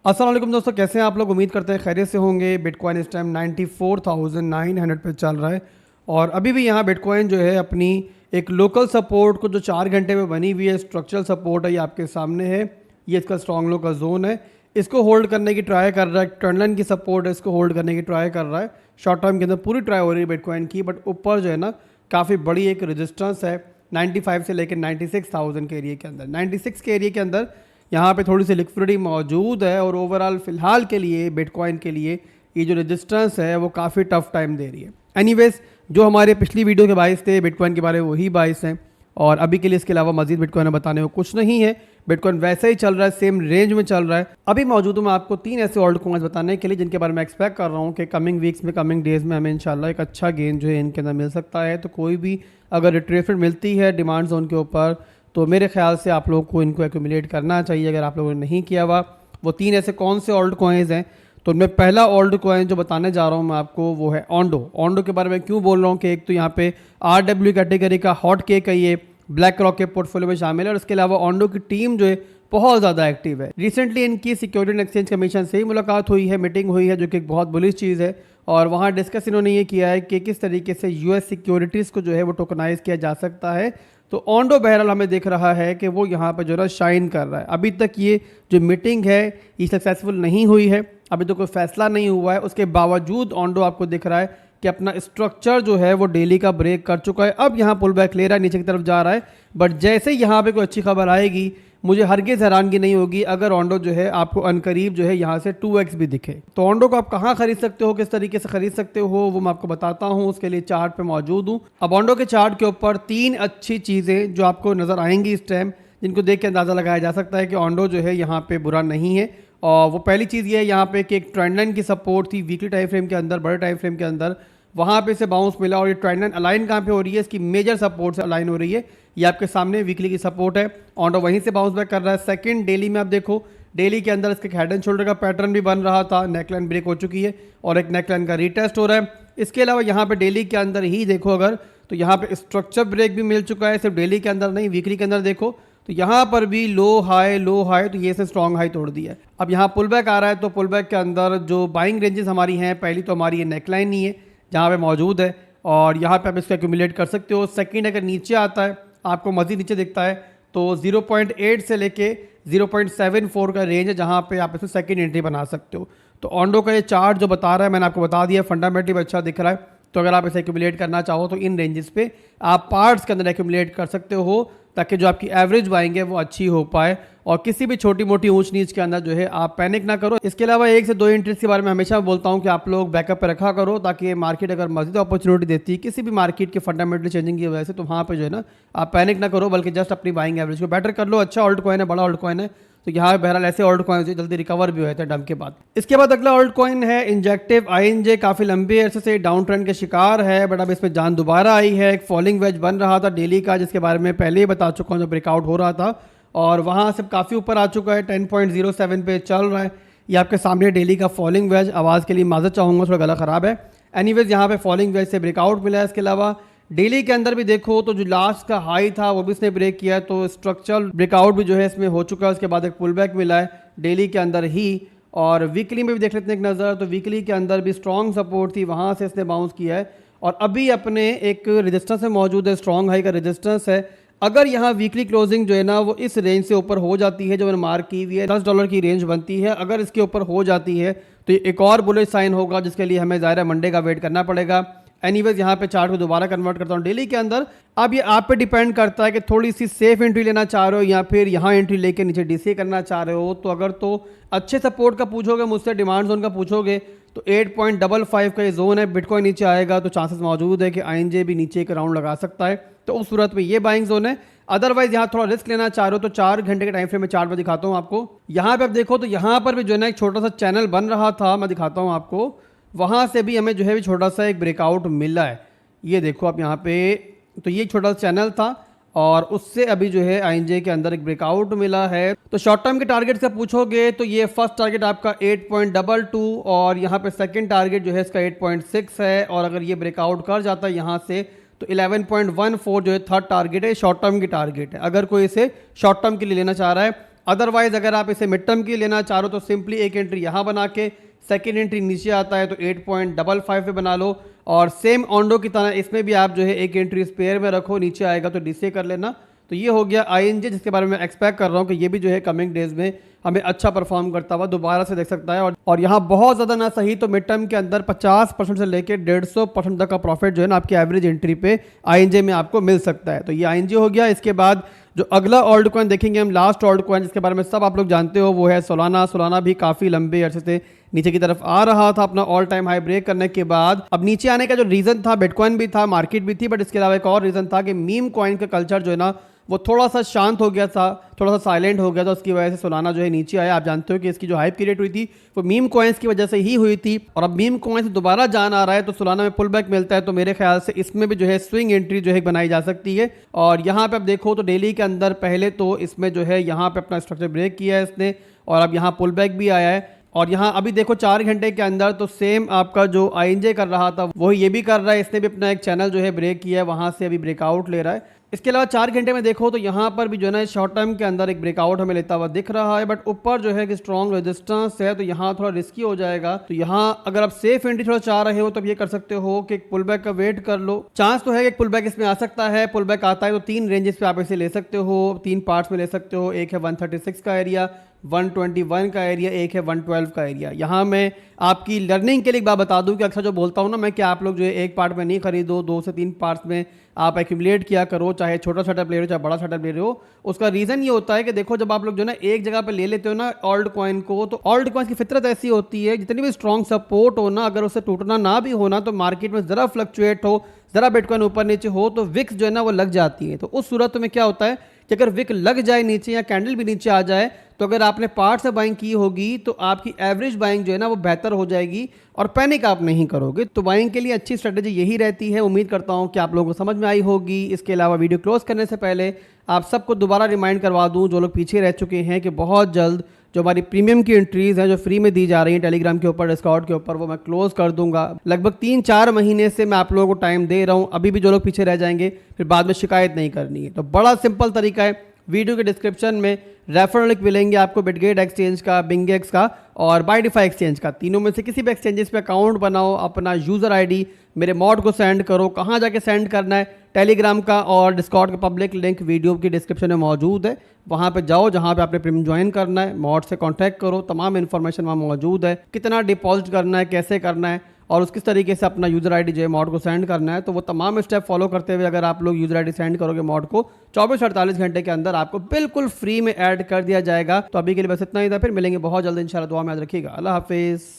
अस्सलाम वालेकुम दोस्तों, कैसे हैं आप लोग। उम्मीद करते हैं खैरियत से होंगे। बिटकॉइन इस टाइम 94,900 पे चल रहा है और अभी भी यहाँ बिटकॉइन जो है अपनी एक लोकल सपोर्ट को जो 4 घंटे में बनी हुई है स्ट्रक्चरल सपोर्ट है, ये आपके सामने है। ये इसका स्ट्रॉन्ग लो का जोन है, इसको होल्ड करने की ट्राई कर रहा है। टर्नलाइन की सपोर्ट है, इसको होल्ड करने की ट्राई कर रहा है। शॉर्ट टर्म के अंदर पूरी ट्राई हो रही है बिटकॉइन की, बट ऊपर जो है ना काफ़ी बड़ी एक रेजिस्टेंस है 95 से लेकर 96,000 के एरिया के अंदर। 96 के एरिया के अंदर यहाँ पे थोड़ी सी लिक्विडिटी मौजूद है और ओवरऑल फिलहाल के लिए बिटकॉइन के लिए ये जो रेजिस्टेंस है वो काफ़ी टफ टाइम दे रही है। एनीवेज, जो हमारे पिछली वीडियो के बाइस थे बिटकॉइन के बारे में वही बाइस हैं और अभी के लिए इसके अलावा मजीद बिटकॉइन में बताने को कुछ नहीं है। बिटकॉइन वैसे ही चल रहा है, सेम रेंज में चल रहा है। अभी मौजूद हूँ मैं आपको 3 ऐसे ऑल्ट कॉइन्स बताने के लिए जिनके बारे में एक्सपेक्ट कर रहा हूँ कि कमिंग वीक्स में, कमिंग डेज में हमें इंशाल्लाह एक अच्छा गेन जो है इनके अंदर मिल सकता है। तो कोई भी अगर रिट्रेसमेंट मिलती है डिमांड जोन के ऊपर तो मेरे ख्याल से आप लोगों को इनको एक्यूमुलेट करना चाहिए अगर आप लोगों ने नहीं किया हुआ। वो 3 ऐसे कौन से ऑल्ट कॉइन्स हैं, तो उनमें पहला ऑल्ट कॉइन जो बताने जा रहा हूँ मैं आपको वो है ओंडो। ओंडो के बारे में क्यों बोल रहा हूँ कि एक तो यहाँ पे RW कैटेगरी का हॉट केक है, ये ब्लैक रॉक के पोर्टफोलियो में शामिल है और इसके अलावा ओंडो की टीम जो है बहुत ज़्यादा एक्टिव है। रिसेंटली इनकी सिक्योरिटी एंड एक्सचेंज कमीशन से ही मुलाकात हुई है, मीटिंग हुई है, जो कि एक बहुत बुलिश चीज़ है। और वहाँ डिस्कस इन्होंने ये किया है कि किस तरीके से US सिक्योरिटीज़ को जो है वो टोकनाइज किया जा सकता है। तो ओंडो बहरहाल हमें दिख रहा है कि वो यहाँ पर जो है शाइन कर रहा है। अभी तक ये जो मीटिंग है ये सक्सेसफुल नहीं हुई है, अभी तो कोई फैसला नहीं हुआ है। उसके बावजूद ओंडो आपको दिख रहा है कि अपना स्ट्रक्चर जो है वो डेली का ब्रेक कर चुका है। अब यहाँ पुल बैक ले रहा है, नीचे की तरफ जा रहा है। बट जैसे यहाँ पे कोई अच्छी खबर आएगी मुझे हरगिज़ हैरानगी नहीं होगी अगर ओंडो जो है आपको अनकरीब जो है यहाँ से 2x भी दिखे। तो ओंडो को आप कहाँ खरीद सकते हो, किस तरीके से खरीद सकते हो वो मैं आपको बताता हूँ। उसके लिए चार्ट पे मौजूद हूँ। अब ओंडो के चार्ट के ऊपर 3 अच्छी चीज़ें जो आपको नज़र आएंगी इस टाइम, जिनको देख के अंदाज़ा लगाया जा सकता है कि ओंडो जो है यहाँ पे बुरा नहीं है। और वो पहली चीज़ ये है यहाँ पे कि एक ट्रेंड लाइन की सपोर्ट थी वीकली टाइम फ्रेम के अंदर, बड़े टाइम फ्रेम के अंदर, वहाँ पे से बाउंस मिला और ये ट्रेंड लाइन अलाइन कहाँ पे हो रही है, इसकी मेजर सपोर्ट से अलाइन हो रही है। ये आपके सामने वीकली की सपोर्ट है, ओंडो वहीं से बाउंस बैक कर रहा है। सेकंड, डेली में आप देखो, डेली के अंदर इसके हेड एंड शोल्डर का पैटर्न भी बन रहा था, नेकलाइन ब्रेक हो चुकी है और एक नेकलाइन का रीटेस्ट हो रहा है। इसके अलावा यहाँ पे डेली के अंदर ही देखो अगर, तो यहाँ पे स्ट्रक्चर ब्रेक भी मिल चुका है, सिर्फ डेली के अंदर नहीं वीकली के अंदर देखो तो यहाँ पर भी लो हाई, तो ये से स्ट्रॉन्ग हाई तोड़ दिया है। अब यहाँ पुल बैक आ रहा है तो पुल बैक के अंदर जो बाइंग रेंजेस हमारी हैं, पहली तो हमारी ये नेकलाइन ही है जहाँ पे मौजूद है और यहाँ पे आप इसको एक्यूमुलेट कर सकते हो। सेकंड, अगर नीचे आता है आपको मज़ीद नीचे दिखता है तो 0.8 से लेके 0.74 का रेंज है जहाँ पे आप इसमें सेकंड एंट्री बना सकते हो। तो ओंडो का ये चार्ट जो बता रहा है मैंने आपको बता दिया, फंडामेंटली अच्छा दिख रहा है। तो अगर आप इसे एक्यूमुलेट करना चाहो तो इन रेंजेस पे आप पार्ट्स के अंदर एक्यूमुलेट कर सकते हो ताकि जो आपकी एवरेज बाइंग है वो अच्छी हो पाए और किसी भी छोटी मोटी ऊंच नीच के अंदर जो है आप पैनिक ना करो। इसके अलावा 1 से 2 एंट्रीज के बारे में हमेशा बोलता हूं कि आप लोग बैकअप पे रखा करो ताकि मार्केट अगर मजीद अपॉर्चुनिटी देती है किसी भी मार्केट के फंडामेंटल चेंजिंग की वजह से तो वहाँ पे जो है ना आप पैनिक ना करो, बल्कि जस्ट अपनी बाइंग एवरेज को बेटर कर लो। अच्छा ऑल्ट कॉइन है, बड़ा ऑल्ट कॉइन है, तो यहाँ बहरहाल ऐसे ऑल्ट कॉइन जल्दी रिकवर भी हुए थे डंप के बाद। इसके बाद अगला ऑल्ट कॉइन है इंजेक्टिव INJ। काफ़ी लंबे अरसे से डाउन ट्रेंड के शिकार है बट अब इसमें जान दोबारा आई है। एक फॉलिंग वेज बन रहा था डेली का जिसके बारे में पहले ही बता चुका हूँ, जो ब्रेकआउट हो रहा था और वहाँ से काफ़ी ऊपर आ चुका है, 10.07 पे चल रहा है। ये आपके सामने डेली का फॉलिंग वेज, आवाज़ के लिए माजत चाहूँगा, थोड़ा गला ख़राब है। एनीवेज यहाँ पे फॉलिंग वेज से ब्रेकआउट मिला है। इसके अलावा डेली के अंदर भी देखो तो जो लास्ट का हाई था वो भी इसने ब्रेक किया है, तो स्ट्रक्चरल ब्रेकआउट भी जो है इसमें हो चुका है। उसके बाद एक पुल बैक मिला है डेली के अंदर ही और वीकली में भी देख लेते हैं एक नज़र, तो वीकली के अंदर भी स्ट्रॉन्ग सपोर्ट थी, वहाँ से इसने बाउंस किया है और अभी अपने एक रेजिस्टेंस में मौजूद है, स्ट्रॉन्ग हाई का रेजिस्टेंस है। अगर यहाँ वीकली क्लोजिंग जो है ना वो इस रेंज से ऊपर हो जाती है जो मैंने मार्क की हुई है, $10 की रेंज बनती है, अगर इसके ऊपर हो जाती है तो ये एक और बुलिश साइन होगा जिसके लिए हमें ज़ाहिर है मंडे का वेट करना पड़ेगा। एनीवेज यहाँ पे चार्ट को दोबारा कन्वर्ट करता हूँ डेली के अंदर। अब ये आप पे डिपेंड करता है कि थोड़ी सी सेफ एंट्री लेना चाह रहे हो या फिर यहाँ एंट्री लेके नीचे डीसी करना चाह रहे हो। तो अगर तो अच्छे सपोर्ट का पूछोगे मुझसे, डिमांड जोन का पूछोगे तो 8.55 का ये जोन है। बिटकॉइन नीचे आएगा तो चांसेस मौजूद है कि INJ भी नीचे एक राउंड लगा सकता है, तो उस सूरत में ये बाइंग जोन है। अदरवाइज यहाँ थोड़ा रिस्क लेना चाह रहे हो तो 4 घंटे के टाइम फ्रेम में चार्ट में दिखाता हूँ आपको। यहाँ पे आप देखो तो यहाँ पर भी जो है ना एक छोटा सा चैनल बन रहा था, मैं दिखाता हूँ आपको, वहाँ से भी हमें जो है छोटा सा एक ब्रेकआउट मिला है। ये देखो आप यहाँ पे, तो ये छोटा सा चैनल था और उससे अभी जो है INJ के अंदर एक ब्रेकआउट मिला है। तो शॉर्ट टर्म के टारगेट से पूछोगे तो ये फर्स्ट टारगेट आपका 8.22 और यहाँ पे सेकंड टारगेट जो है इसका 8.6 है और अगर ये ब्रेकआउट कर जाता है यहाँ से तो 11.14 जो है थर्ड टारगेट है, शॉर्ट टर्म की टारगेट है अगर कोई इसे शॉर्ट टर्म के लिए लेना चाह रहा है। अदरवाइज अगर आप इसे मिड टर्म की लेना चाह रहे हो तो सिंपली एक एंट्री यहाँ बना के सेकेंड एंट्री नीचे आता है तो 8.55 पे बना लो, और सेम ऑन्डो की तरह इसमें भी आप जो है एक एंट्री स्पेयर में रखो, नीचे आएगा तो डीसीए कर लेना। तो ये हो गया आईएनजे, जिसके बारे में एक्सपेक्ट कर रहा हूँ कि ये भी जो है कमिंग डेज में हमें अच्छा परफॉर्म करता हुआ दोबारा से देख सकता है। और यहाँ बहुत ज़्यादा ना सही तो मिड टर्म के अंदर 50% से लेकर 150% तक का प्रॉफिट जो है ना आपकी एवरेज एंट्री पे आईएनजे में आपको मिल सकता है। तो ये आईएनजे हो गया। इसके बाद जो अगला ऑल्ड कॉइन देखेंगे हम, लास्ट ऑल्ड कॉइन जिसके बारे में सब आप लोग जानते हो, वो है सोलाना। सोलाना भी काफ़ी लंबे अरसे से नीचे की तरफ आ रहा था अपना ऑल टाइम हाई ब्रेक करने के बाद। अब नीचे आने का जो रीज़न था, बिटकॉइन भी था, मार्केट भी थी, बट इसके अलावा एक और रीज़न था कि मीम कॉइन का कल्चर जो है ना वो थोड़ा सा शांत हो गया था, थोड़ा सा साइलेंट हो गया था, उसकी वजह से सोलाना जो है नीचे आया। आप जानते हो कि इसकी जो हाइप क्रिएट हुई थी वो मीम कॉइन्स की वजह से ही हुई थी, और अब मीम कॉइन से दोबारा जान आ रहा है तो सोलाना में पुल बैक मिलता है, तो मेरे ख्याल से इसमें भी जो है स्विंग एंट्री जो है बनाई जा सकती है। और यहाँ पे आप देखो तो डेली के अंदर पहले तो इसमें जो है यहाँ पे अपना स्ट्रक्चर ब्रेक किया है इसने, और अब यहाँ पुल बैक भी आया है। और यहाँ अभी देखो 4 घंटे के अंदर तो सेम आपका जो आईएनजे कर रहा था वही ये भी कर रहा है, इसने भी अपना एक चैनल जो है ब्रेक किया है, वहाँ से अभी ब्रेकआउट ले रहा है। इसके अलावा 4 घंटे में देखो तो यहाँ पर भी जो है ना शॉर्ट टर्म के अंदर एक ब्रेकआउट हमें लेता हुआ दिख रहा है, बट ऊपर जो है कि स्ट्रॉन्ग रेजिस्टेंस है, तो यहाँ थोड़ा रिस्की हो जाएगा। तो यहाँ अगर आप सेफ एंट्री थोड़ा चाह रहे हो तो ये कर सकते हो कि एक पुल बैक का वेट कर लो। चांस तो है कि एक पुल बैक इसमें आ सकता है। पुल बैक आता है तो 3 रेंजेस पे आप इसे ले सकते हो, 3 पार्ट्स में ले सकते हो। एक है 136 का एरिया, 121 का एरिया, एक है 112 का एरिया। यहाँ मैं आपकी लर्निंग के लिए एक बात बता दूं कि अक्सर जो बोलता हूँ ना मैं कि आप लोग जो है एक पार्ट में नहीं खरीदो, 2 से 3 पार्ट्स में आप एक्यूमुलेट किया करो, चाहे छोटा सेटअप ले रहे हो चाहे बड़ा सेटअप ले रहे हो। उसका रीज़न ये होता है कि देखो जब आप लोग जो ना एक जगह पे ले लेते हो ना ऑल्ड कॉइन को, तो ऑल्ड कॉइन की फितरत ऐसी होती है जितनी भी स्ट्रॉन्ग सपोर्ट हो ना, अगर उससे टूटना ना भी होना तो मार्केट में ज़रा फ्लक्चुएट हो, ज़रा बिटकॉइन ऊपर नीचे हो तो विक्स जो है ना वो लग जाती है। तो उस सूरत में क्या होता है कि अगर विक लग जाए नीचे या कैंडल भी नीचे आ जाए तो अगर आपने पार्ट से बाइंग की होगी तो आपकी एवरेज बाइंग जो है ना वो बेहतर हो जाएगी और पैनिक आप नहीं करोगे। तो बाइंग के लिए अच्छी स्ट्रेटेजी यही रहती है। उम्मीद करता हूं कि आप लोगों को समझ में आई होगी। इसके अलावा वीडियो क्लोज करने से पहले आप सबको दोबारा रिमाइंड करवा दूं जो लोग पीछे रह चुके हैं कि बहुत जल्द जो हमारी प्रीमियम की एंट्रीज हैं जो फ्री में दी जा रही हैं टेलीग्राम के ऊपर, डिस्कॉर्ड के ऊपर, वो मैं क्लोज कर दूंगा। लगभग 3-4 महीने से मैं आप लोगों को टाइम दे रहा हूं। अभी भी जो लोग पीछे रह जाएंगे फिर बाद में शिकायत नहीं करनी है। तो बड़ा सिंपल तरीका है, वीडियो के डिस्क्रिप्शन में रेफरल लिंक मिलेंगे आपको बिटगेट एक्सचेंज का, बिंगेक्स का और बायडिफाई एक्सचेंज का। तीनों में से किसी भी एक्सचेंजेस पे अकाउंट बनाओ, अपना यूज़र आईडी मेरे मॉड को सेंड करो। कहाँ जाके सेंड करना है, टेलीग्राम का और डिस्कॉर्ड का पब्लिक लिंक वीडियो की डिस्क्रिप्शन में मौजूद है। वहाँ पे जाओ जहाँ पे आपने प्रीमियम ज्वाइन करना है, मॉड से कॉन्टैक्ट करो, तमाम इन्फॉर्मेशन वहाँ मौजूद है। कितना डिपॉजिट करना है, कैसे करना है और उस किस तरीके से अपना यूज़र आईडी जो है मॉड को सेंड करना है, तो वो तमाम स्टेप फॉलो करते हुए अगर आप लोग यूज़र आईडी सेंड करोगे मॉड को 24-48 घंटे के अंदर आपको बिल्कुल फ्री में ऐड कर दिया जाएगा। तो अभी के लिए बस इतना ही था, फिर मिलेंगे बहुत जल्द इंशाल्लाह। दुआ में याद रखिएगा। अल्लाह हाफिज़।